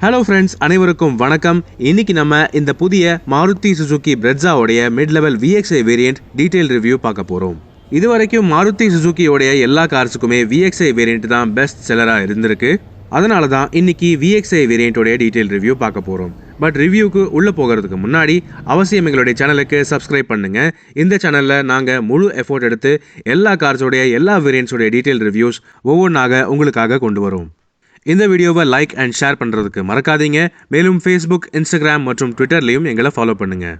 Hello friends, அனைவருக்கும் வணக்கம். இன்னைக்கு நம்ம இந்த புதிய மாருதி சுசுகி பிரெட்ஸாவுடைய mid level VXi variant detail review பார்க்க போகிறோம். இதுவரைக்கும் மாருதி சுசுகியோடைய எல்லா கார்ஸுக்குமே VXi வேரியன்ட் தான் பெஸ்ட் செல்லராக இருந்திருக்கு. அதனால தான் இன்னைக்கு VXi வேரியன்ட்டோடைய டீடைல் ரிவ்யூ பார்க்க போகிறோம். பட் ரிவ்யூக்கு உள்ளே போகிறதுக்கு முன்னாடி அவசியம் எங்களுடைய சேனலுக்கு சப்ஸ்கிரைப் பண்ணுங்க. இந்த சேனலில் நாங்கள் முழு எஃபோர்ட் எடுத்து எல்லா கார்ஸோடைய எல்லா வேரியன்ட்ஸோடைய டீடைல் ரிவ்யூஸ் ஒவ்வொன்றாக உங்களுக்காக கொண்டு வரோம். இந்த வீடியோவை லைக் அண்ட் ஷேர் பண்ணுறதுக்கு மறக்காதீங்க. மேலும் ஃபேஸ்புக், இன்ஸ்டாகிராம் மற்றும் ட்விட்டர்லையும் எங்களை ஃபாலோ பண்ணுங்கள்.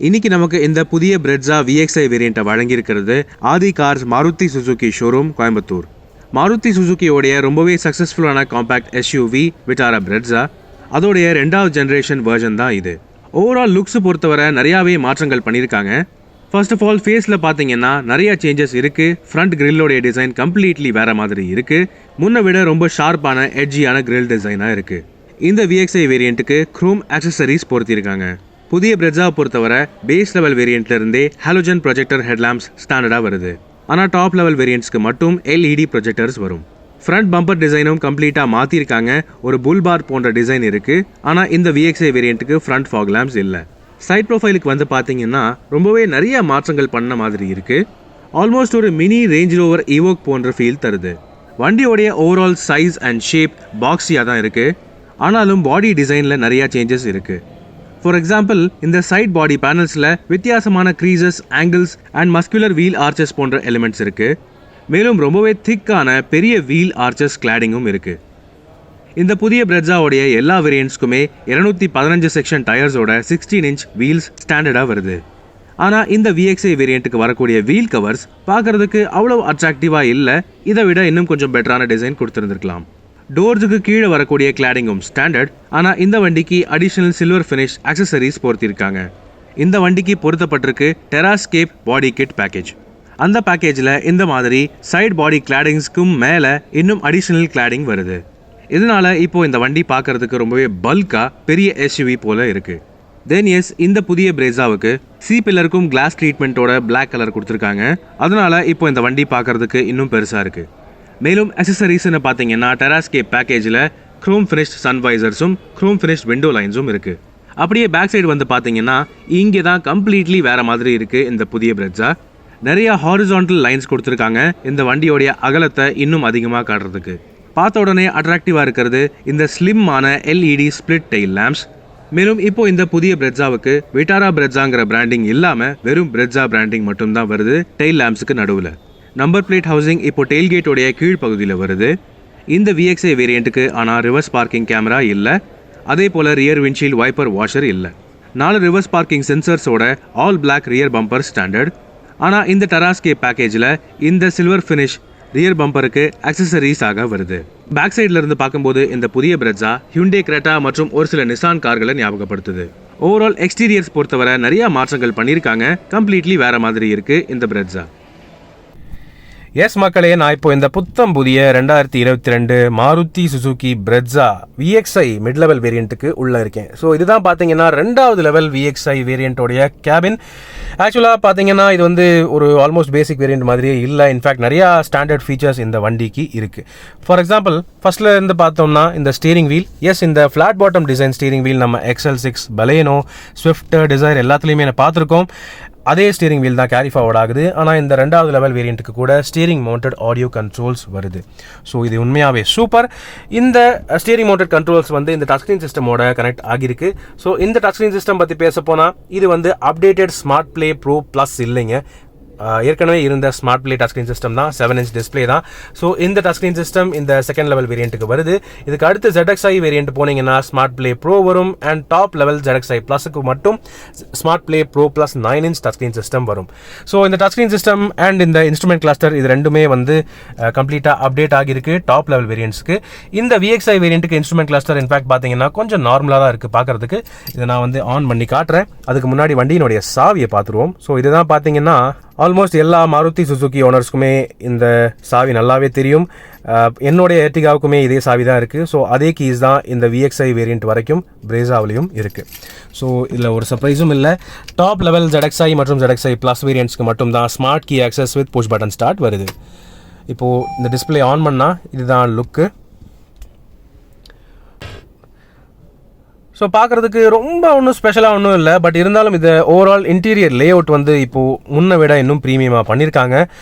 இன்னைக்கு நமக்கு இந்த புதிய பிரெட்ஸா VXi வேரியண்ட்டை வழங்கியிருக்கிறது Aadhi cars Maruti Suzuki showroom, Coimbatore. Maruti சுசுகியோடைய ரொம்பவே சக்ஸஸ்ஃபுல்லான காம்பேக்ட் SUV விட்டாரா பிரெட்ஸா, அதோடைய 2வது ஜென்ரேஷன் வெர்ஷன் தான் இது. ஓவரால் லுக்ஸ் பொறுத்தவரை நிறையாவே மாற்றங்கள் பண்ணியிருக்காங்க. ஃபர்ஸ்ட் ஆஃப் ஆல் ஃபேஸில் பார்த்தீங்கன்னா நிறைய சேஞ்சஸ் இருக்குது. ஃப்ரண்ட் கிரில்லோடைய டிசைன் கம்ப்ளீட்லி வேறு மாதிரி இருக்குது. முன்னை விட ரொம்ப ஷார்ப்பான எட்ஜியான கிரில் டிசைனாக இருக்குது. இந்த VXi வேரியண்ட்டுக்கு க்ரோம் ஆக்சசரிஸ் பொருத்தியிருக்காங்க. புதிய பிரெட்ஸாவை பொறுத்தவரை பேஸ் லெவல் வேரியண்ட்லேருந்தே ஹாலோஜன் ப்ரொஜெக்டர் ஹெட்லாம்ப்ஸ் ஸ்டாண்டர்டாக வருது. ஆனால் டாப் லெவல் வேரியண்ட்ஸ்க்கு மட்டும் LED ப்ரொஜெக்டர்ஸ் வரும். ஃப்ரண்ட் பம்பர் டிசைனும் கம்ப்ளீட்டாக மாற்றிருக்காங்க. ஒரு புல் பார் போன்ற டிசைன் இருக்குது. ஆனால் இந்த VXi வேரியண்ட்டுக்கு ஃப்ரண்ட் ஃபாக் லேம்ப்ஸ் இல்லை. சைட் ப்ரொஃபைலுக்கு வந்து பார்த்தீங்கன்னா ரொம்பவே நிறைய மாற்றங்கள் பண்ண மாதிரி இருக்குது. ஆல்மோஸ்ட் ஒரு மினி ரேஞ்ச் ரோவர் ஈவோக் போன்ற ஃபீல் தருது. வண்டியோடைய ஓவரால் சைஸ் அண்ட் ஷேப் பாக்ஸியாக தான் இருக்குது. ஆனாலும் பாடி டிசைனில் நிறையா சேஞ்சஸ் இருக்குது. ஃபார் எக்ஸாம்பிள், இந்த சைட் பாடி பேனல்ஸில் வித்தியாசமான creases, angles and muscular wheel arches போன்ற எலிமெண்ட்ஸ் இருக்குது. மேலும் ரொம்பவே திக்கான பெரிய வீல் ஆர்ச்சஸ் கிளாடிங்கும் இருக்குது. இந்த புதிய பிரெட்ஸாவுடைய எல்லா வேரியண்ட்ஸ்க்குமே 215 செக்ஷன் டயர்ஸோட 16 இன்ச் வீல்ஸ் ஸ்டாண்டர்டாக வருது. ஆனால் இந்த VXi வேரியண்ட்டுக்கு வரக்கூடிய வீல் கவர்ஸ் பார்க்குறதுக்கு அவ்வளோ அட்ராக்டிவாக இல்லை. இதை விட இன்னும் கொஞ்சம் பெட்டரான டிசைன் கொடுத்துருந்துருக்கலாம். டோர்ஸுக்கு கீழே வரக்கூடிய கிளாடிங்கும் ஸ்டாண்டர்ட். ஆனால் இந்த வண்டிக்கு அடிஷனல் சில்வர் ஃபினிஷ் ஆக்சசரிஸ் பொருத்திருக்காங்க. இந்த வண்டிக்கு பொருத்தப்பட்டிருக்கு டெராஸ்கேப் பாடி கிட் பேக்கேஜ். அந்த பேக்கேஜில் இந்த மாதிரி சைட் பாடி கிளாடிங்ஸ்க்கும் மேலே இன்னும் அடிஷனல் கிளாடிங் வருது. இதனால இப்போ இந்த வண்டி பார்க்கறதுக்கு ரொம்பவே பல்காக பெரிய SUV போல இருக்குது. தென் எஸ், இந்த புதிய பிரெட்ஸாவுக்கு சி பில்லருக்கும் கிளாஸ் ட்ரீட்மெண்ட்டோட பிளாக் கலர் கொடுத்துருக்காங்க. அதனால இப்போ இந்த வண்டி பார்க்கறதுக்கு இன்னும் பெருசாக இருக்குது. மேலும் அக்சசரிஸ்ன்னு பார்த்தீங்கன்னா டெராஸ்கேப் பேக்கேஜில் க்ரோம் ஃபினிஷ்ட் சன்வைசர்ஸும் க்ரோம் ஃபினிஷ்ட் விண்டோ லைன்ஸும் இருக்குது. அப்படியே பேக் சைடு வந்து பார்த்தீங்கன்னா இங்கே தான் கம்ப்ளீட்லி வேறு மாதிரி இருக்குது இந்த புதிய பிரெட்ஸா. நிறையா ஹாரிசான்டல் லைன்ஸ் கொடுத்துருக்காங்க இந்த வண்டியோடைய அகலத்தை இன்னும் அதிகமாக காட்டுறதுக்கு. பார்த்த உடனே அட்ராக்டிவாக இருக்கிறது இந்த ஸ்லிம்மான LED ஸ்பிளிட் டெயில் லேம்ப்ஸ். மேலும் இப்போ இந்த புதிய பிரெட்ஸாவுக்கு விட்டாரா பிரெட்ஸாங்கிற பிராண்டிங் இல்லாமல் வெறும் பிரெட்ஸா பிராண்டிங் மட்டும்தான் வருது டெயில் லேம்ப்ஸுக்கு நடுவில். நம்பர் பிளேட் ஹவுசிங் இப்போ டெயில்கேட்டோடைய கீழ்ப்பகுதியில் வருது. இந்த VXi வேரியண்ட்டுக்கு ஆனால் ரிவர்ஸ் பார்க்கிங் கேமரா இல்லை. அதே போல் ரியர் விண்ட்ஷீல்ட் வைப்பர் வாஷர் இல்லை. 4 ரிவர்ஸ் பார்க்கிங் சென்சர்ஸோட all black rear bumper standard. ஆனால் இந்த டெராஸ்கேப் பேக்கேஜில் இந்த சில்வர் ஃபினிஷ் ரியர் பம்பருக்கு ஆக்சசரிஸாக வருது. பேக் சைடில் இருந்து பார்க்கும்போது இந்த புதிய பிரெட்ஸா ஹியூண்டே கிரெட்டா மற்றும் ஒரு சில நிசான் கார்களை ஞாபகப்படுத்துது. ஓவரால் எக்ஸ்டீரியர்ஸ் பொறுத்தவரை நிறைய மாற்றங்கள் பண்ணியிருக்காங்க. கம்ப்ளீட்லி வேற மாதிரி இருக்குது இந்த பிரெட்ஸா. எஸ் மக்களே, நான் இப்போ இந்த புத்தம் புதிய 2022 Maruti Suzuki Brezza VXi mid level வேரியண்ட்டுக்கு உள்ளே இருக்கேன். ஸோ இதுதான் பார்த்தீங்கன்னா 2வது லெவல் VXi வேரியண்ட்டோடைய கேபின். ஆக்சுவலாக பார்த்தீங்கன்னா இது வந்து ஒரு ஆல்மோஸ்ட் பேசிக் வேரியண்ட் மாதிரியே இல்லை. இன்ஃபேக்ட் நிறையா ஸ்டாண்டர்ட் ஃபீச்சர்ஸ் இந்த வண்டிக்கு இருக்குது. ஃபார் எக்ஸாம்பிள், ஃபர்ஸ்ட்ல இருந்து பார்த்தோம்னா இந்த ஸ்டீரிங் வீல். எஸ், இந்த flat bottom design steering wheel நம்ம XL6, பலேனோ, ஸ்விஃப்ட், டிசைர் எல்லாத்துலேயுமே பார்த்துருக்கோம். அதே ஸ்டீரிங் வீல் தான் கேரி ஃபார்வர்ட் ஆகுது. ஆனால் இந்த 2வது லெவல் வேரியண்ட்டுக்கு கூட ஸ்டீரிங் மவுண்டட் ஆடியோ கண்ட்ரோல்ஸ் வருது. ஸோ இது உண்மையாகவே சூப்பர். இந்த ஸ்டீரிங் மவுண்டட் கண்ட்ரோல்ஸ் வந்து இந்த டச் ஸ்க்ரீன் சிஸ்டமோட கனெக்ட் ஆகியிருக்கு. ஸோ இந்த டச் ஸ்க்ரீன் சிஸ்டம் பற்றி பேச போனால் இது வந்து updated smart play pro plus இல்லைங்க. ஏற்கனவே இருந்த smart play touch screen system தான், 7-inch டிஸ்பிளே தான். ஸோ இந்த டச் ஸ்க்ரீன் சிஸ்டம் இந்த செகண்ட் லெவல் வேரியண்ட்டுக்கு வருது. இதுக்கு அடுத்து ZXi வேரியண்ட் போனீங்கன்னா ஸ்மார்ட் பிளே ப்ரோ வரும். அண்ட் டாப் லெவல் ZXi ப்ளஸுக்கு மட்டும் smart play pro plus 9-inch touch screen system வரும். ஸோ இந்த டச் ஸ்க்ரீன் சிஸ்டம் அண்ட் இந்த இன்ஸ்ட்ருமெண்ட் கிளஸ்டர் இது ரெண்டுமே வந்து கம்ப்ளீட்டாக அப்டேட் ஆகியிருக்கு டாப் லெவல் வேரியண்ட்ஸ்க்கு. இந்த VXi வேரியண்ட்டுக்கு இன்ஸ்ட்ருமெண்ட் கிளஸ்டர் இன்ஃபேக்ட் பார்த்தீங்கன்னா கொஞ்சம் நார்மலாக தான் இருக்குது பார்க்குறதுக்கு. இதை நான் வந்து ஆன் பண்ணி காட்டுறேன். அதுக்கு முன்னாடி வண்டியினுடைய சாவியை பார்த்துருவோம். ஸோ இதுதான் பார்த்தீங்கன்னா ஆல்மோஸ்ட் எல்லா மாருதி சுசுகி ஓனர்ஸ்க்குமே இந்த சாவி நல்லாவே தெரியும். என்னுடைய எர்டிகாவுக்குமே இதே சாவி தான் இருக்குது. ஸோ அதே கீஸ் தான் இந்த VXi வேரியண்ட் வரைக்கும் பிரேசாவிலையும் இருக்குது. ஸோ இதில் ஒரு சர்ப்ரைஸும் இல்லை. டாப் லெவல் ZXi மற்றும் ZXi ப்ளஸ் வேரியண்ட்ஸ்க்கு மட்டும் தான் smart key access with push button start வருது. இப்போது இந்த டிஸ்பிளே ஆன் பண்ணால் இதுதான் லுக்கு. ஸோ பார்க்குறதுக்கு ரொம்ப ஒன்றும் ஸ்பெஷலாக ஒன்றும் இல்லை. பட் இருந்தாலும் இது ஓவரால் இன்டீரியர் லே அவுட் வந்து இப்போது முன்னை விட இன்னும் ப்ரீமியமாக பண்ணியிருக்காங்க.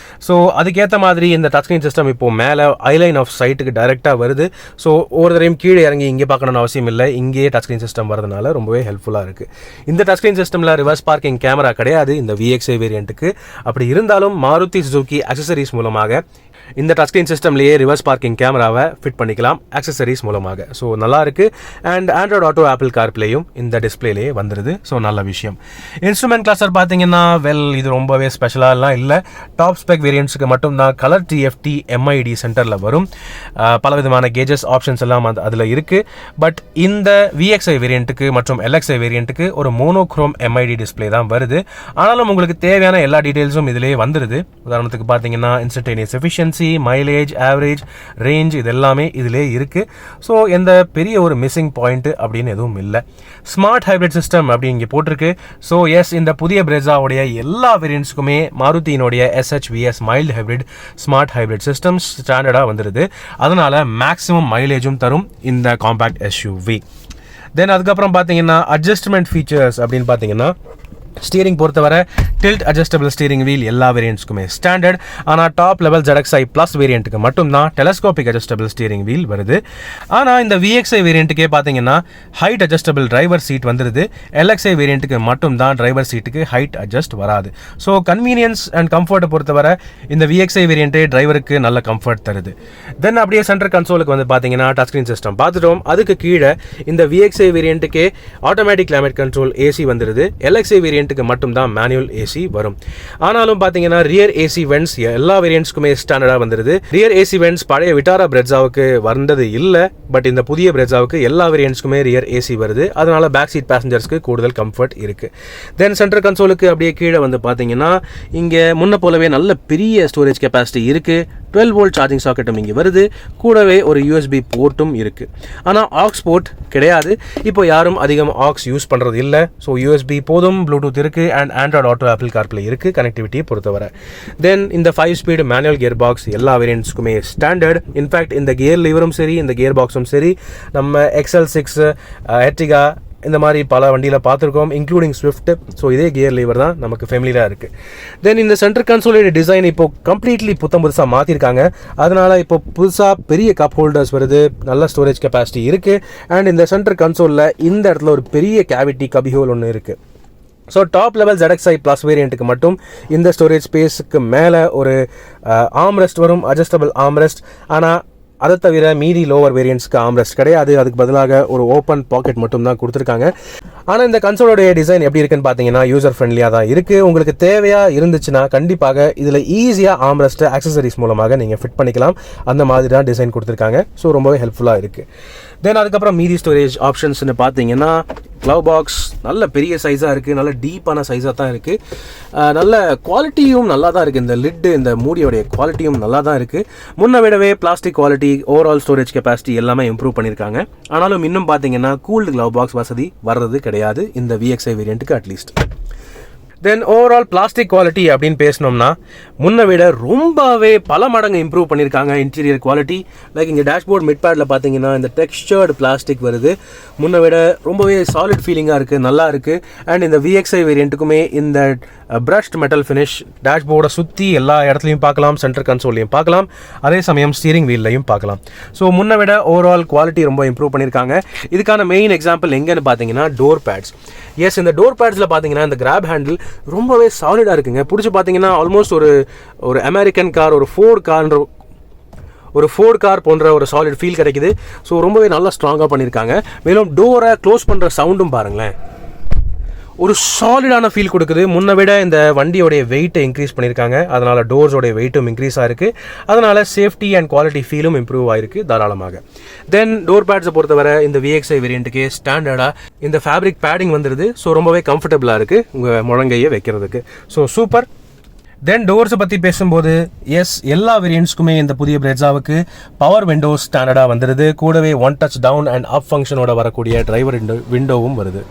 ஸோ அதுக்கேற்ற மாதிரி இந்த டச் ஸ்க்ரீன் சிஸ்டம் இப்போது மேலே ஐலைன் ஆஃப் சைட்டுக்கு டைரெக்டாக வருது. ஸோ ஒவ்வொரு தடையும் கீழே இறங்கி இங்கே பார்க்கணும்னு அவசியம் இல்லை. இங்கேயே டச் ஸ்க்ரீன் சிஸ்டம் வரதுனால ரொம்பவே ஹெல்ப்ஃபுல்லாக இருக்குது. இந்த டச் ஸ்க்ரீன் சிஸ்டமில் ரிவர்ஸ் பார்க்கிங் கேமரா கிடையாது இந்த VXi வேரியண்ட்டுக்கு. அப்படி இருந்தாலும் மாருதி சுசுகி அக்சசரிஸ் மூலமாக இந்த டச் ஸ்க்ரீன் சிஸ்டம்லேயே ரிவர்ஸ் பார்க்கிங் கேமராவை ஃபிட் பண்ணிக்கலாம் அக்சசரிஸ் மூலமாக. ஸோ நல்லா இருக்குது. அண்ட் ஆண்ட்ராய்டு ஆட்டோ, ஆப்பிள் கார்ப்ளேயும் இந்த டிஸ்பிளேலேயே வந்துடுது. ஸோ நல்ல விஷயம். இன்ஸ்ட்ருமெண்ட் கிளஸ்டர் பார்த்தீங்கன்னா இது ரொம்பவே ஸ்பெஷலாலாம் இல்லை. டாப் ஸ்பெக் வேரியண்ட்ஸுக்கு மட்டும்தான் கலர் TFT MID சென்டரில் வரும். பலவிதமான கேஜஸ் ஆப்ஷன்ஸ் எல்லாம் அதில் இருக்குது. பட் இந்த VXi வேரியண்ட்டுக்கு மற்றும் LXi வேரியண்ட்டுக்கு ஒரு மோனோக்ரோம் MID டிஸ்பிளே தான் வருது. ஆனாலும் உங்களுக்கு தேவையான எல்லா டீட்டெயில்ஸும் இதிலேயே வந்துடுது. உதாரணத்துக்கு பார்த்தீங்கன்னா instantaneous efficiency, mileage, average, range இது எல்லாமே இதிலே இருக்குது. ஸோ எந்த பெரிய ஒரு மிஸ்ஸிங் பாயிண்ட் அப்படின்னு எதுவும் இல்லை. ஸ்மார்ட் ஹைப்ரிட் சிஸ்டம் அப்படி இங்கே போட்டிருக்கு. ஸோ எஸ், இந்த புதிய பிரெஸாவுடைய எல்லா வேரியண்ட்ஸுக்குமே மாருதியினுடைய SHVS mild hybrid smart hybrid system ஸ்டாண்டர்டாக வந்துடுது. அதனால் மேக்ஸிமம் மைலேஜும் தரும் இந்த காம்பேக்ட் SUV. தென் அதுக்கப்புறம் பார்த்தீங்கன்னா அட்ஜஸ்ட்மெண்ட் ஃபீச்சர்ஸ் அப்படின்னு பார்த்தீங்கன்னா ஸ்டீரிங் பொறுத்தவரை டில்ட் அட்ஜஸ்டபிள் ஸ்டீரிங் வீல் எல்லா வேரியண்ட்ஸ்க்குமே ஸ்டாண்டர்ட். ஆனால் டாப் லெவல் ZXi ப்ளஸ் வேரியண்ட்டுக்கு மட்டும்தான் டெலஸ்கோபிக் அட்ஜஸ்டபிள் ஸ்டீரிங் வீல் வருது. ஆனால் இந்த VXi வேரியண்ட்டுக்கே பார்த்தீங்கன்னா ஹைட் அட்ஜஸ்டபிள் டிரைவர் சீட் வந்துடுது. LXi வேரியண்ட்டுக்கு மட்டும்தான் டிரைவர் சீட்டுக்கு ஹைட் அட்ஜஸ்ட் வராது. ஸோ கன்வீனியன்ஸ் அண்ட் கம்ஃபர்ட்டை பொறுத்தவரை இந்த VXi வேரியண்ட்டே டிரைவருக்கு நல்ல கம்ஃபர்ட் தருது. தென் அப்படியே சென்டர் கன்சோலுக்கு வந்து பார்த்தீங்கன்னா டச் ஸ்க்ரீன் சிஸ்டம் பார்த்துட்டோம். அதுக்கு கீழே இந்த VXi வேரியண்ட்டுக்கே ஆட்டோமேட்டிக் கிளைமேட் கண்ட்ரோல் AC வந்துடுது. LXi வேரியண்ட் மட்டும்தான் மேனுவல் AC வரும். ஆனாலும் பாத்தீங்கன்னா ரியர் AC வென்ட்ஸ் எல்லா வேரியண்ட்ஸ்க்குமே ஸ்டாண்டர்டா வந்துருது. ரியர் AC வென்ட்ஸ் பழைய விட்டாரா பிரெட்ஸாவுக்கு வந்தது இல்ல. பட் இந்த புதிய பிரெட்ஸாவுக்கு எல்லா வேரியண்ட்ஸ்க்குமே ரியர் AC வருது. அதனால பேக் சீட் பேசஞ்சர்ஸ்க்கு கூடுதல் கம்ஃபர்ட் இருக்கு. தென் சென்டர் கன்சோலுக்கு அப்படியே கீழே வந்து பாத்தீங்கன்னா இங்க முன்ன போலவே நல்ல பெரிய ஸ்டோரேஜ் கெப்பாசிட்டி இருக்கு. 12 வோல்ட் சார்ஜிங் சாக்கெட்டும் இங்கே வருது. கூடவே ஒரு USB போர்ட்டும் இருக்குது. ஆனால் ஆக்ஸ் போர்ட் கிடையாது. இப்போ யாரும் அதிகம் ஆக்ஸ் யூஸ் பண்ணுறது இல்லை. ஸோ USB போதும். ப்ளூடூத் இருக்குது and Android auto, apple CarPlay இருக்குது கனெக்டிவிட்டியை பொறுத்தவரை. தென் இந்த 5 ஸ்பீடு மேனுவல் கியர் பாக்ஸ் எல்லா வேரியண்ட்ஸ்க்குமே ஸ்டாண்டர்ட். இன்ஃபேக்ட் இந்த கியர் லிவரும் சரி, இந்த கியர் பாக்ஸும் சரி, நம்ம XL6, எர்டிகா இந்த மாதிரி பல வண்டியில் பார்த்துருக்கோம், இன்க்ளூடிங் ஸ்விஃப்ட். ஸோ இதே கியர் லீவர் தான் நமக்கு ஃபெமிலியராக இருக்குது. தென் இந்த சென்டர் கன்சோலோட டிசைன் இப்போ கம்ப்ளீட்லி புதுசாக மாற்றிருக்காங்க. அதனால் இப்போ புதுசாக பெரிய கப் ஹோல்டர்ஸ் வருது, நல்ல ஸ்டோரேஜ் கெப்பாசிட்டி இருக்குது. அண்ட் இந்த சென்டர் கன்சோலில் இந்த இடத்துல ஒரு பெரிய கேவிட்டி கபிஹோல் ஒன்று இருக்குது. So top level ZXi plus வேரியண்ட்டுக்கு மட்டும் இந்த ஸ்டோரேஜ் ஸ்பேஸுக்கு மேலே ஒரு ஆம்ரெஸ்ட் வரும், அட்ஜஸ்டபிள் ஆம்ரெஸ்ட். ஆனால் அதை தவிர மீதி லோவர் வேரியண்ட்ஸ்க்கு ஆம்ரெஸ்ட் கிடையாது. அதுக்கு பதிலாக ஒரு ஓப்பன் பாக்கெட் மட்டும் தான் கொடுத்துருக்காங்க. ஆனால் இந்த கன்சோலோடைய டிசைன் எப்படி இருக்குன்னு பார்த்தீங்கன்னா யூசர் ஃப்ரெண்ட்லியாக தான் இருக்குது. உங்களுக்கு தேவையாக இருந்துச்சுன்னா கண்டிப்பாக இதில் ஈஸியாக ஆம்ரெஸ்ட்டை ஆக்சசரிஸ் மூலமாக நீங்கள் ஃபிட் பண்ணிக்கலாம். அந்த மாதிரி தான் டிசைன் கொடுத்துருக்காங்க. ஸோ ரொம்பவே ஹெல்ப்ஃபுல்லாக இருக்குது. தென் அதுக்கப்புறம் மீதி ஸ்டோரேஜ் ஆப்ஷன்ஸ்னு பார்த்தீங்கன்னா க்ளவ் பாக்ஸ் நல்ல பெரிய சைஸாக இருக்குது, நல்ல டீப்பான சைஸாக தான் இருக்குது. நல்ல குவாலிட்டியும் நல்லா தான் இருக்குது. இந்த லிட்டு, இந்த மூடியோடைய குவாலிட்டியும் நல்லா தான் இருக்குது. முன்ன விடவே plastic quality, overall storage capacity எல்லாமே இம்ப்ரூவ் பண்ணியிருக்காங்க. ஆனாலும் இன்னும் பார்த்தீங்கன்னா கூல்டு க்ளவ் பாக்ஸ் வசதி வர்றது கிடையாது இந்த VXi வேரியண்ட்டுக்கு at least. Then overall plastic quality அப்படின்னு பேசினோம்னா முன்ன விட ரொம்பவே பல மடங்கு இம்ப்ரூவ் பண்ணியிருக்காங்க இன்டீரியர் குவாலிட்டி. லைக் இங்கே டேஷ்போர்ட் மிட் பேடில் பார்த்தீங்கன்னா இந்த டெக்ஸ்சர்டு பிளாஸ்டிக் வருது. முன்ன விட ரொம்பவே சாலிட் ஃபீலிங்காக இருக்குது, நல்லா இருக்குது. அண்ட் இந்த VXi வேரியண்ட்டுக்குமே இந்த பிரஷ்ட் மெட்டல் ஃபினிஷ் டேஷ்போர்டை சுற்றி எல்லா இடத்துலையும் பார்க்கலாம், சென்டர் கன்சோல்லையும் பார்க்கலாம், அதே சமயம் ஸ்டீரிங் வீல்லையும் பார்க்கலாம். ஸோ முன்ன விட ஓவரால் குவாலிட்டி ரொம்ப இம்ப்ரூவ் பண்ணியிருக்காங்க. இதுக்கான மெயின் எக்ஸாம்பிள் எங்கன்னு பார்த்தீங்கன்னா டோர் பேட்ஸ். எஸ், இந்த டோர் பேட்ஸில் பார்த்தீங்கன்னா இந்த கிராப் ஹேண்டில் ரொம்பவே சாலிடாக இருக்குங்க. பிடிச்சி பார்த்தீங்கன்னா ஆல்மோஸ்ட் ஒரு அமெரிக்கன் கார், ஒரு ஃபோர்ட் கார் போன்ற ஒரு சாலிட் ஃபீல் கிடைக்குது. ஸோ ரொம்பவே நல்லா ஸ்ட்ராங்காக பண்ணியிருக்காங்க. மேலும் டோரை க்ளோஸ் பண்ணுற சவுண்டும் பாருங்களேன், ஒரு சாலிடான ஃபீல் கொடுக்குது. முன்னை விட இந்த வண்டியோடைய வெயிட்டை இன்க்ரீஸ் பண்ணியிருக்காங்க, அதனால் டோர்ஸோடைய வெயிட்டும் இன்க்ரீஸ் ஆகிருக்கு. அதனால் சேஃப்டி அண்ட் குவாலிட்டி ஃபீலும் இம்ப்ரூவ் ஆகிருக்கு தாராளமாக. தென் டோர் பேட்ஸை பொறுத்தவரை இந்த VXi வேரியண்ட்டுக்கு ஸ்டாண்டர்டாக இந்த ஃபேப்ரிக் பேடிங் வந்துடுது. ஸோ ரொம்பவே கம்ஃபர்டபுளாக இருக்குது உங்கள் முழங்கையை வைக்கிறதுக்கு. So super. தென் டோர்ஸை பற்றி பேசும்போது எல்லா வேரியண்ட்ஸ்க்குமே இந்த புதிய பிரெட்ஸாவுக்கு பவர் விண்டோஸ் ஸ்டாண்டர்டாக வந்துடுது. கூடவே one touch down and up ஃபங்க்ஷனோட வரக்கூடிய டிரைவர் விண்டோவும் வருது.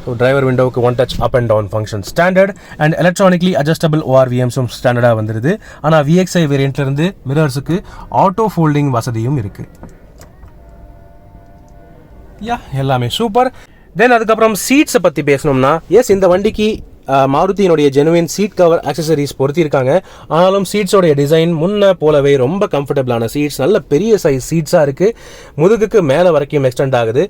ஸோ டிரைவர் விண்டோவுக்கு one touch up and down function standard and electronically adjustable ORVMஸும் ஸ்டாண்டர்டாக வந்துடுது. ஆனால் VXi வேரியண்ட்லேருந்து மிரர்ஸுக்கு ஆட்டோ ஃபோல்டிங் வசதியும் இருக்குது. எல்லாமே சூப்பர். தென் அதுக்கப்புறம் சீட்ஸை பற்றி பேசணும்னா இந்த வண்டிக்கு மாருதியினுடைய ஜெனுவின் சீட் கவர் ஆக்சசரிஸ் பொருத்தியிருக்காங்க. ஆனாலும் சீட்ஸோடைய டிசைன் முன்ன போலவே ரொம்ப கம்ஃபர்டபுளான சீட்ஸ், நல்ல பெரிய சைஸ் சீட்ஸாக இருக்குது. முதுகுக்கு மேலே வரைக்கும் எக்ஸ்டெண்ட் ஆகுது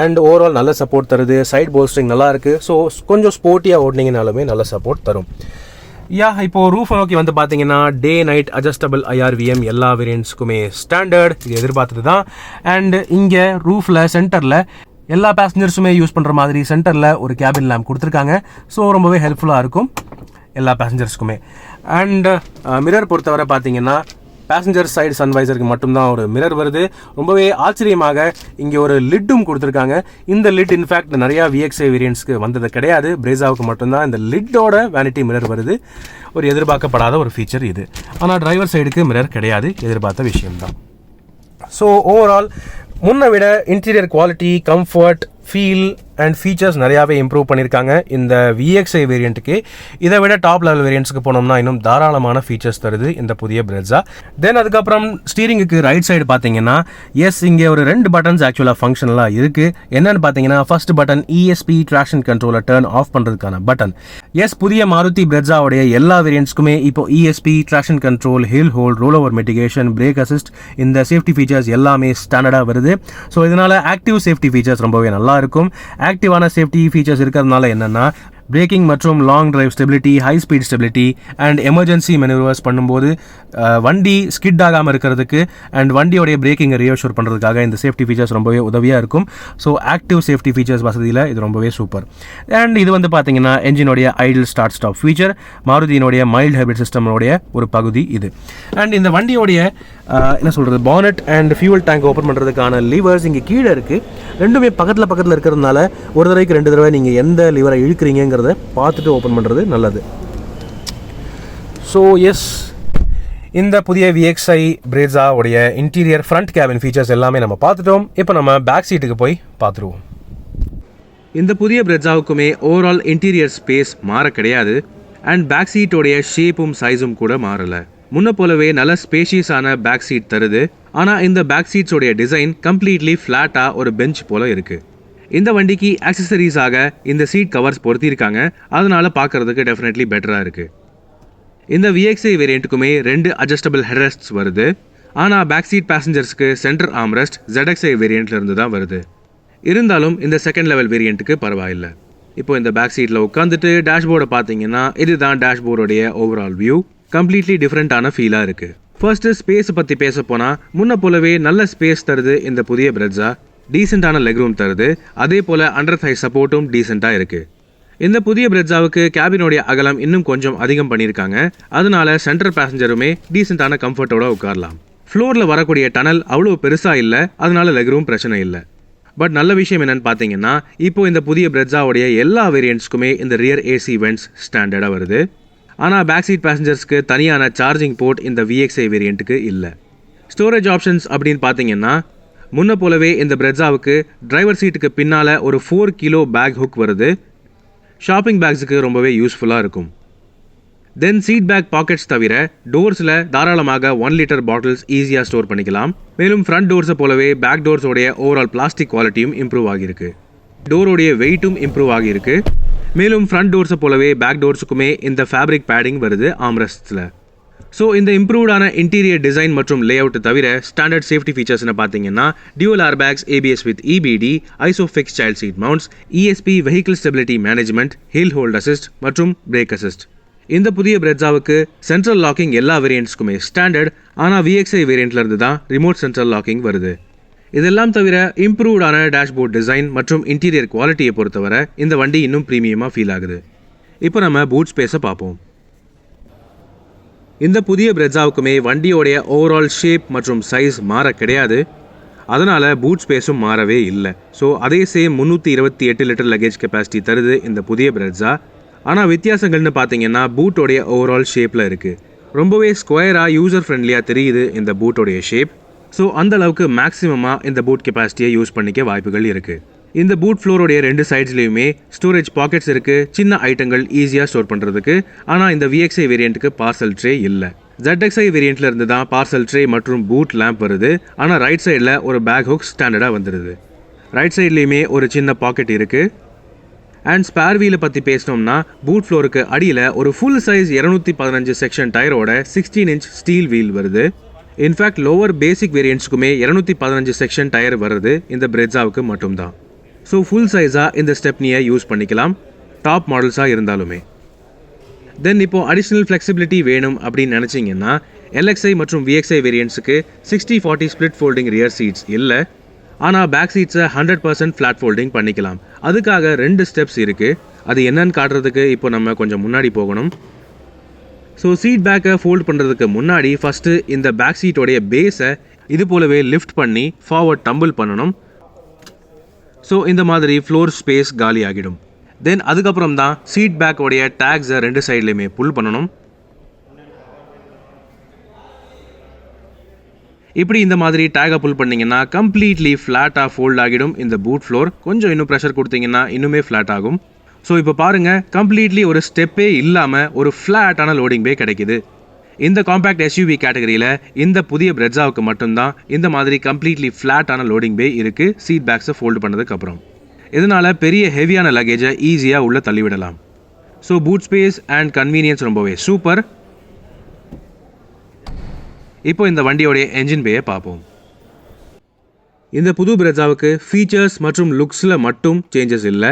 அண்ட் ஓவரால் நல்ல சப்போர்ட் தருது. சைட் போல்ஸ்டரிங் நல்லா இருக்குது. ஸோ கொஞ்சம் ஸ்போர்ட்டியாக ஓட்டினீங்கனாலுமே நல்ல சப்போர்ட் தரும். இப்போது ரூஃபை நோக்கி வந்து பார்த்தீங்கன்னா டே நைட் அட்ஜஸ்டபிள் IRVM எல்லா வேரியண்ட்ஸ்க்குமே ஸ்டாண்டர்ட், இது எதிர்பார்த்தது தான். அண்ட் இங்கே ரூஃபில் சென்டரில் எல்லா பேசஞ்சர்ஸுமே யூஸ் பண்ணுற மாதிரி சென்டரில் ஒரு கேபின் லேம்ப் கொடுத்துருக்காங்க. ஸோ ரொம்பவே ஹெல்ப்ஃபுல்லாக இருக்கும் எல்லா பேசஞ்சர்ஸ்க்குமே. அண்ட் மிரர் பொறுத்தவரை பார்த்தீங்கன்னா பேசஞ்சர் சைடு சன்வைசருக்கு மட்டும்தான் ஒரு மிரர் வருது. ரொம்பவே ஆச்சரியமாக இங்கே ஒரு லிட்டும் கொடுத்துருக்காங்க. இந்த லிட் இன்ஃபேக்ட் நிறையா VXi வேரியண்ட்ஸ்க்கு வந்தது கிடையாது. பிரேஸாவுக்கு மட்டும்தான் இந்த லிட்டோட வேனிட்டி மிரர் வருது. ஒரு எதிர்பார்க்கப்படாத ஒரு ஃபீச்சர் இது. ஆனால் டிரைவர் சைடுக்கு மிரர் கிடையாது, எதிர்பார்த்த விஷயம்தான். ஸோ ஓவரால் முன்னை விட interior quality, comfort, feel and features நிறையாவே இம்ப்ரூவ் பண்ணியிருக்காங்க இந்த VXi வேரியண்ட்டுக்கு. இதை விட டாப் லெவல் வேரியண்ட்ஸ்க்கு போனோம்னா இன்னும் தாராளமான ஃபீச்சர்ஸ் தருது இந்த புதிய பிரெட்ஸா. தென் அதுக்கப்புறம் ஸ்டீரிங்குக்கு ரைட் சைடு பார்த்தீங்கன்னா இங்கே ஒரு 2 பட்டன்ஸ் ஆக்சுவலாக ஃபங்க்ஷனலாக இருக்குது. என்னென்னு பார்த்தீங்கன்னா ஃபர்ஸ்ட் பட்டன் ESP ட்ராக்ஷன் கண்ட்ரோலை டர்ன் ஆஃப் பண்ணுறதுக்கான பட்டன். புதிய மாருதி பிரெட்ஸாவுடைய எல்லா வேரியண்ட்ஸ்க்குமே இப்போ ESP traction control, hill hold, roll over mitigation, brake assist, இந்த சேஃப்டி ஃபீச்சர்ஸ் எல்லாமே ஸ்டாண்டர்டாக வருது. ஸோ இதனால் ஆக்டிவ் சேஃப்டி ஃபீச்சர்ஸ் ரொம்பவே நல்லா இருக்கும். ஆக்டிவான சேஃப்டி ஃபீச்சர்ஸ் இருக்கிறதுனால என்னென்னா பிரேக்கிங் மற்றும் long drive stability, high speed stability and emergency manoeuvres பண்ணும்போது வண்டி ஸ்கிட் ஆகாமல் இருக்கிறதுக்கு அண்ட் வண்டியோடைய பிரேக்கிங்கை ரீஅஷ்யூர் பண்ணுறதுக்காக இந்த சேஃப்டி ஃபீச்சர்ஸ் ரொம்பவே உதவியாக இருக்கும். ஸோ ஆக்டிவ் சேஃப்டி ஃபீச்சர்ஸ் வசதியில் இது ரொம்பவே சூப்பர். அண்ட் இது வந்து பார்த்தீங்கன்னா என்ஜினோடைய ஐடில் ஸ்டார்ட் ஸ்டாப் ஃபீச்சர், மாருதியினுடைய மைல்டு ஹைபிரிட் சிஸ்டமோடைய ஒரு பகுதி இது. அண்ட் இந்த வண்டியோடைய bonnet and fuel tank open பண்ணுறதுக்கான லீவர்ஸ் இங்கே கீழே இருக்குது. ரெண்டுமே பக்கத்தில் இருக்கிறதுனால ஒரு தடவைக்கு 2 தடவை நீங்கள் எந்த லிவரை இழுக்கிறீங்க பார்த்துட்டு ஓப்பன் பண்ணுறது நல்லது. ஸோ இந்த புதிய VXi பிரெட்ஸா உடைய இன்டீரியர் ஃப்ரண்ட் கேபின் ஃபீச்சர்ஸ் எல்லாமே நம்ம பார்த்துட்டோம். இப்போ நம்ம பேக் சீட்டுக்கு போய் பார்த்துருவோம். இந்த புதிய பிரெட்ஸாவுக்குமே ஓவரால் இன்டீரியர் ஸ்பேஸ் மாற கிடையாது அண்ட் பேக் சீட்டோடைய ஷேப்பும் சைஸும் கூட மாறலை. முன்ன போலவே நல்ல ஸ்பேஷியஸான பேக் சீட் தருது. ஆனால் இந்த பேக் சீட்ஸோடைய டிசைன் கம்ப்ளீட்லி ஃப்ளாட்டாக ஒரு பெஞ்ச் போல இருக்குது. இந்த வண்டிக்கு ஆக்சசரிஸாக இந்த சீட் கவர்ஸ் பொருத்தியிருக்காங்க, அதனால பார்க்கறதுக்கு டெஃபினெட்லி பெட்டராக இருக்குது. இந்த VXi வேரியண்ட்டுக்குமே 2 அட்ஜஸ்டபிள் ஹெட்ரெஸ்ட்ஸ் வருது. ஆனால் பேக் சீட் பேசஞ்சர்ஸ்க்கு சென்டர் ஆம்ரெஸ்ட் ZXi வேரியண்ட்லேருந்து தான் வருது. இருந்தாலும் இந்த செகண்ட் லெவல் வேரியண்ட்டுக்கு பரவாயில்லை. இப்போ இந்த பேக் சீட்டில் உட்காந்துட்டு டேஷ்போர்டை பார்த்தீங்கன்னா இதுதான் டேஷ்போர்டோடைய ஓவரால் வியூ. கம்ப்ளீட்லி டிஃப்ரெண்ட்டான ஃபீலாக இருக்குது. ஃபர்ஸ்ட்டு ஸ்பேஸை பற்றி பேச போனால் முன்ன போலவே நல்ல ஸ்பேஸ் தருது இந்த புதிய பிரெட்ஸா. டீசெண்டான லெக் ரூம் தருது. அதே போல் அண்டர் தை சப்போர்ட்டும் டீசெண்டாக இருக்குது. இந்த புதிய பிரெட்ஸாவுக்கு கேபினோடைய அகலம் இன்னும் கொஞ்சம் அதிகம் பண்ணியிருக்காங்க. அதனால சென்டர் பேசஞ்சருமே டீசெண்டான கம்ஃபர்ட்டோட உட்காரலாம். ஃப்ளோரில் வரக்கூடிய டனல் அவ்வளோ பெருசாக இல்லை, அதனால லெக் ரூம் பிரச்சனை இல்லை. பட் நல்ல விஷயம் என்னன்னு பார்த்தீங்கன்னா இப்போ இந்த புதிய பிரெட்ஸாவுடைய எல்லா வேரியண்ட்ஸ்க்குமே இந்த ரியர் AC வென்ட்ஸ் ஸ்டாண்டர்டாக வருது. ஆனால் பேக் சீட் பேசஞ்சர்ஸ்க்கு தனியான சார்ஜிங் போர்ட் இந்த VXi வேரியண்ட்டுக்கு இல்லை. ஸ்டோரேஜ் ஆப்ஷன்ஸ் அப்படின்னு பார்த்தீங்கன்னா முன்ன போலவே இந்த பிரெட்ஸாவுக்கு டிரைவர் சீட்டுக்கு பின்னால் ஒரு 4 கிலோ பேக் ஹுக் வருது. ஷாப்பிங் பேக்ஸுக்கு ரொம்பவே யூஸ்ஃபுல்லாக இருக்கும். தென் சீட் பேக் பாக்கெட்ஸ் தவிர டோர்ஸில் தாராளமாக 1 லிட்டர் பாட்டில்ஸ் ஈஸியாக ஸ்டோர் பண்ணிக்கலாம். மேலும் ஃப்ரண்ட் டோர்ஸை போலவே பேக் டோர்ஸோடைய ஓவரால் பிளாஸ்டிக் குவாலிட்டியும் இம்ப்ரூவ் ஆகியிருக்கு. டோரோடைய வெயிட்டும் இம்ப்ரூவ் ஆகியிருக்கு. மேலும் ஃப்ரண்ட் டோர்ஸை போலவே பேக் டோர்ஸுக்குமே இந்த ஃபேப்ரிக் பேடிங் வருது ஆம்ரெஸ்ட்ஸில். ஸோ இந்த இம்ப்ரூவ்டான இன்டீரியர் டிசைன் மற்றும் லே அவுட் தவிர ஸ்டாண்டர்ட் சேஃப்டி ஃபீச்சர்ஸ்னு பார்த்தீங்கன்னா dual airbags, ABS with EBD, Isofix child seat mounts, ESP vehicle stability management, hill hold assist மற்றும் பிரேக் அசிஸ்ட். இந்த புதிய பிரெட்ஸாவுக்கு சென்ட்ரல் லாக்கிங் எல்லா வேரியண்ட்ஸ்க்குமே ஸ்டாண்டர்ட், ஆனால் VXi வேரியண்ட்ல இருந்து தான் ரிமோட் சென்ட்ரல் லாக்கிங் வருது. இதெல்லாம் தவிர இம்ப்ரூவ்டான டேஷ்போர்ட் டிசைன் மற்றும் இன்டீரியர் குவாலிட்டியை பொறுத்தவரை இந்த வண்டி இன்னும் ப்ரீமியமாக ஃபீல் ஆகுது. இப்போ நம்ம பூட் ஸ்பேஸை பார்ப்போம். இந்த புதிய பிரெட்ஸாவுக்குமே வண்டியோடைய ஓவரால் ஷேப் மற்றும் சைஸ் மாற கிடையாது, அதனால் பூட் ஸ்பேஸும் மாறவே இல்லை. ஸோ அதே சேம் 328 லிட்டர் லக்கேஜ் கெப்பாசிட்டி தருது இந்த புதிய பிரெட்ஸா. ஆனால் வித்தியாசங்கள்னு பார்த்தீங்கன்னா பூட்டோடைய ஓவரால் ஷேப்பில் இருக்குது. ரொம்பவே ஸ்கொயராக யூசர் ஃப்ரெண்ட்லியாக தெரியுது இந்த பூட்டோடைய ஷேப். ஸோ அந்த அளவுக்கு மேக்ஸிமமாக இந்த பூட் கெப்பாசிட்டியை யூஸ் பண்ணிக்க வாய்ப்புகள் இருக்குது. இந்த பூட் ஃப்ளோரோடைய 2 சைட்ஸ்லையுமே ஸ்டோரேஜ் பாக்கெட்ஸ் இருக்குது, சின்ன ஐட்டங்கள் ஈஸியாக ஸ்டோர் பண்ணுறதுக்கு. ஆனால் இந்த VXi வேரியண்ட்டுக்கு பார்சல் ட்ரே இல்லை. ZXi வேரியண்ட்டில் இருந்து தான் பார்சல் ட்ரே மற்றும் பூட் லேம்ப் வருது. ஆனால் ரைட் சைடில் ஒரு பேக் ஹுக் ஸ்டாண்டர்டாக வந்துடுது. ரைட் சைட்லேயுமே ஒரு சின்ன பாக்கெட் இருக்குது. அண்ட் ஸ்பேர் வீலை பற்றி பேசினோம்னா பூட் ஃப்ளோருக்கு அடியில் ஒரு ஃபுல் சைஸ் 215 செக்ஷன் டயரோட 16 இன்ச் ஸ்டீல் வீல் வருது. இன்ஃபேக்ட் லோவர் பேசிக் வேரியண்ட்ஸுக்குமே 215 செக்ஷன் டயர் வருது இந்த பிரெட்ஸாவுக்கு மட்டும்தான். ஸோ ஃபுல் சைஸாக இந்த ஸ்டெப்னியை யூஸ் பண்ணிக்கலாம், டாப் மாடல்ஸாக இருந்தாலுமே. தென் இப்போது அடிஷ்னல் ஃப்ளெக்சிபிலிட்டி வேணும் அப்படின்னு நினச்சிங்கன்னா LXi மற்றும் VXi வேரியண்ட்ஸுக்கு 60-40 split folding rear seeds இல்லை. ஆனால் பேக் சீட்ஸை 100% ஃப்ளாட் ஃபோல்டிங் பண்ணிக்கலாம். அதுக்காக 2 ஸ்டெப்ஸ் இருக்குது. அது என்னன்னு காட்டுறதுக்கு இப்போ நம்ம கொஞ்சம் முன்னாடி போகணும். ஸோ சீட் பேக்கை ஃபோல்ட் பண்ணுறதுக்கு முன்னாடி ஃபஸ்ட்டு இந்த பேக் சீட்டோடைய பேஸை இது போலவே லிஃப்ட் பண்ணி ஃபார்வர்ட் டம்பிள் பண்ணணும். ஸோ இந்த மாதிரி ஃப்ளோர் ஸ்பேஸ் காலி ஆகிடும். தென் அதுக்கப்புறம் தான் சீட் பேக்கோடைய டேக்ஸை 2 சைட்லையுமே புல் பண்ணணும். இப்படி இந்த மாதிரி டேகை புல் பண்ணிங்கன்னா கம்ப்ளீட்லி ஃப்ளாட்டாக ஃபோல்ட் ஆகிடும் இந்த பூட் ஃப்ளோர். கொஞ்சம் இன்னும் ப்ரெஷர் கொடுத்தீங்கன்னா இன்னுமே ஃப்ளாட் ஆகும். ஸோ இப்போ பாருங்கள், கம்ப்ளீட்லி ஒரு ஸ்டெப்பே இல்லாமல் ஒரு ஃப்ளாட்டான லோடிங் பே கிடைக்குது. இந்த காம்பேக்ட் SUV கேட்டகரியில் இந்த புதிய பிரெட்ஸாவுக்கு மட்டும்தான் இந்த மாதிரி கம்ப்ளீட்லி ஃப்ளாட்டான லோடிங் பே இருக்குது சீட் பேக்ஸை ஃபோல்டு பண்ணதுக்கப்புறம். இதனால் பெரிய ஹெவியான லக்கேஜை ஈஸியாக உள்ளே தள்ளிவிடலாம். So boot space and convenience ரொம்பவே சூப்பர். இப்போ இந்த வண்டியோடைய என்ஜின் பேயை பார்ப்போம். இந்த புது பிரெட்ஸாவுக்கு ஃபீச்சர்ஸ் மற்றும் லுக்ஸில் மட்டும் சேஞ்சஸ் இல்லை,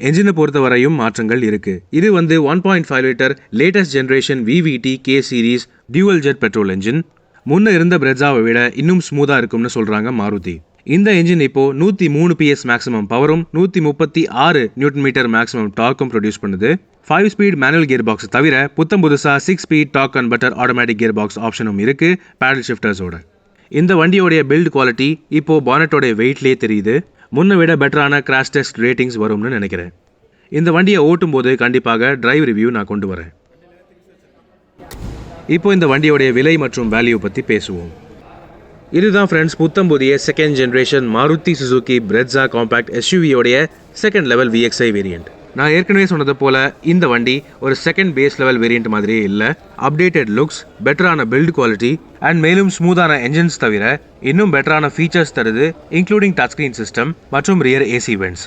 என்ஜினை பொறுத்தவரையும் மாற்றங்கள் இருக்குது. இது 1.5 litre latest generation VVT K series dual jet petrol engine. முன்ன இருந்த பிரெட்ஸாவை விட இன்னும் ஸ்மூத்தாக இருக்கும்னு சொல்கிறாங்க மாருதி. இந்த என்ஜின் இப்போ 103 PS மேக்ஸிமம் பவரும் 136 நியூட்டன் மேக்ஸிமம் டார்க்கும் ப்ரொடியூஸ் பண்ணுது. 5 ஸ்பீட் மேனுவல் கியர் பாக்ஸ் தவிர புத்தம் புதுசாக 6 speed torque converter automatic gear box ஆப்ஷனும் இருக்குது பேடல் ஷிஃப்டர்ஸோட. இந்த வண்டியோடைய பில்ட் குவாலிட்டி இப்போது பானட்டோடைய வெயிட்லேயே தெரியுது. முன்ன விட பெட்டரான கிராஷ் டெஸ்ட் ரேட்டிங்ஸ் வரும்னு நினைக்கிறேன். இந்த வண்டியை ஓட்டும் போது கண்டிப்பாக டிரைவ் ரிவ்யூ நான் கொண்டு வரேன். இப்போ இந்த வண்டியோடைய விலை மற்றும் வேல்யூ பற்றி பேசுவோம். இதுதான் ஃப்ரெண்ட்ஸ் புத்தம் புதிய second generation Maruti Suzuki Brezza compact SUVயோடைய செகண்ட் லெவல் VXi வேரியண்ட். நான் ஏற்கனவே சொன்னது போல இந்த வண்டி ஒரு செகண்ட் பேஸ் லெவல் வேரியண்ட் மாதிரியே இல்லை. அப்டேட்டட் லுக்ஸ், பெட்டரான பில்ட் குவாலிட்டி அண்ட் மேலும் ஸ்மூத்தான என்ஜின்ஸ் தவிர இன்னும் பெட்டரான ஃபீச்சர்ஸ் தருது, இன்க்ளூடிங் டச் ஸ்க்ரீன் சிஸ்டம் மற்றும் ரியர் AC வென்ட்ஸ்.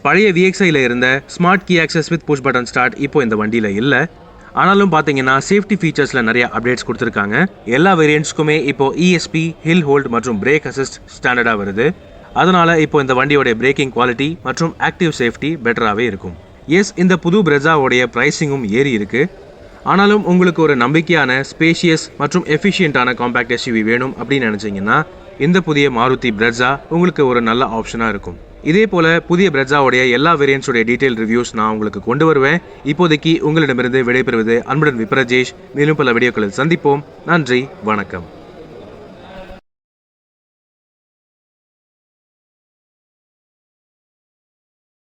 பழைய VXiல இருந்த smart key access with push button start இப்போ இந்த வண்டியில் இல்லை. ஆனாலும் பார்த்தீங்கன்னா சேஃப்டி ஃபீச்சர்ஸில் நிறைய அப்டேட்ஸ் கொடுத்துருக்காங்க. எல்லா வேரியண்ட்ஸ்க்குமே இப்போ ESP, ஹில் ஹோல்ட் மற்றும் பிரேக் அசிஸ்ட் ஸ்டாண்டர்டாக வருது. அதனால் இப்போ இந்த வண்டியோடைய பிரேக்கிங் குவாலிட்டி மற்றும் ஆக்டிவ் சேஃப்டி பெட்டராகவே இருக்கும். இந்த புது பிரெட்ஸாவோடைய ப்ரைஸிங்கும் ஏறி இருக்குது. ஆனாலும் உங்களுக்கு ஒரு நம்பிக்கையான ஸ்பேஷியஸ் மற்றும் எஃபிஷியண்டான காம்பேக்ட் SUV வேணும் அப்படின்னு நினச்சிங்கன்னா இந்த புதிய மாருதி பிரெட்ஸா உங்களுக்கு ஒரு நல்ல ஆப்ஷனாக இருக்கும். இதே போல் புதிய பிரெட்ஸாவோடைய எல்லா வேரியண்ட்ஸோடைய டீட்டெயில் ரிவ்யூஸ் நான் உங்களுக்கு கொண்டு வருவேன். இப்போதைக்கு உங்களிடமிருந்து விடைபெறுவது அன்புடன் விப்ரஜேஷ். மேலும் பல வீடியோக்களில் சந்திப்போம். நன்றி, வணக்கம்.